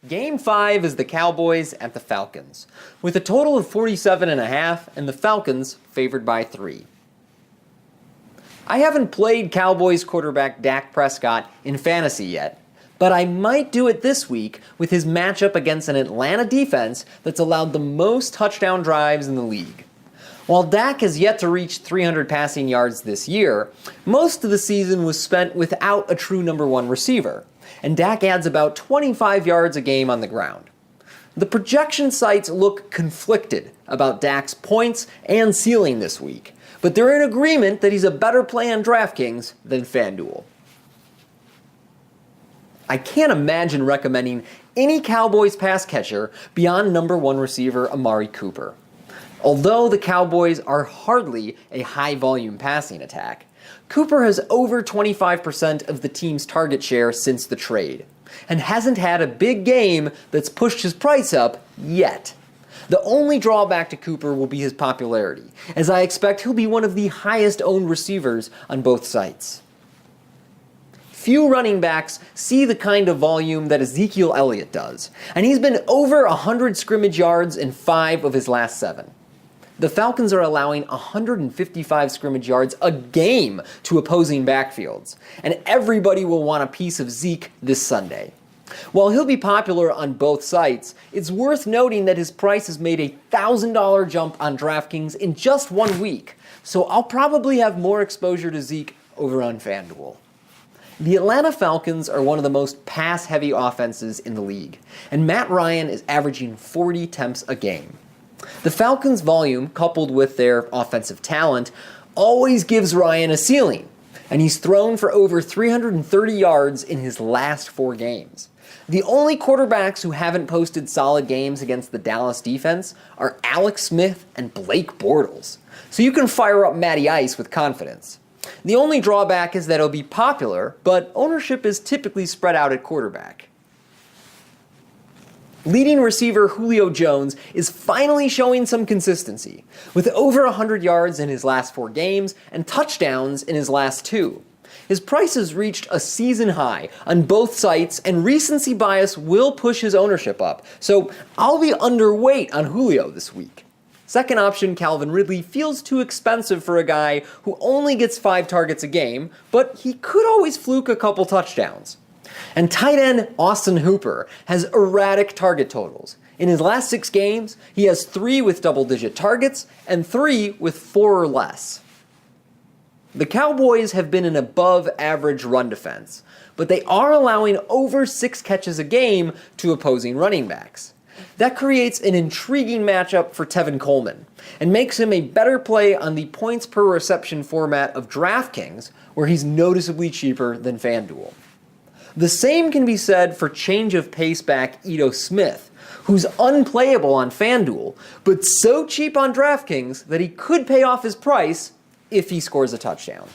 Game 5 is the Cowboys at the Falcons, with a total of 47.5 and the Falcons favored by 3. I haven't played Cowboys quarterback Dak Prescott in fantasy yet, but I might do it this week with his matchup against an Atlanta defense that's allowed the most touchdown drives in the league. While Dak has yet to reach 300 passing yards this year, most of the season was spent without a true number one receiver, and Dak adds about 25 yards a game on the ground. The projection sites look conflicted about Dak's points and ceiling this week, but they're in agreement that he's a better play on DraftKings than FanDuel. I can't imagine recommending any Cowboys pass catcher beyond number one receiver Amari Cooper. Although the Cowboys are hardly a high-volume passing attack, Cooper has over 25% of the team's target share since the trade, and hasn't had a big game that's pushed his price up yet. The only drawback to Cooper will be his popularity, as I expect he'll be one of the highest-owned receivers on both sites. Few running backs see the kind of volume that Ezekiel Elliott does, and he's been over 100 scrimmage yards in 5 of his last 7. The Falcons are allowing 155 scrimmage yards a game to opposing backfields, and everybody will want a piece of Zeke this Sunday. While he'll be popular on both sites, it's worth noting that his price has made a $1,000 jump on DraftKings in just 1 week, so I'll probably have more exposure to Zeke over on FanDuel. The Atlanta Falcons are one of the most pass-heavy offenses in the league, and Matt Ryan is averaging 40 attempts a game. The Falcons' volume, coupled with their offensive talent, always gives Ryan a ceiling, and he's thrown for over 330 yards in his last 4 games. The only quarterbacks who haven't posted solid games against the Dallas defense are Alex Smith and Blake Bortles, so you can fire up Matty Ice with confidence. The only drawback is that it'll be popular, but ownership is typically spread out at quarterback. Leading receiver Julio Jones is finally showing some consistency, with over 100 yards in his last 4 games and touchdowns in his last 2. His price has reached a season high on both sites, and recency bias will push his ownership up, so I'll be underweight on Julio this week. Second option, Calvin Ridley, feels too expensive for a guy who only gets 5 targets a game, but he could always fluke a couple touchdowns. And tight end Austin Hooper has erratic target totals. In his last 6 games, he has 3 with double-digit targets and 3 with 4 or less. The Cowboys have been an above-average run defense, but they are allowing over 6 catches a game to opposing running backs. That creates an intriguing matchup for Tevin Coleman, and makes him a better play on the points per reception format of DraftKings, where he's noticeably cheaper than FanDuel. The same can be said for change-of-pace back Ito Smith, who's unplayable on FanDuel, but so cheap on DraftKings that he could pay off his price if he scores a touchdown.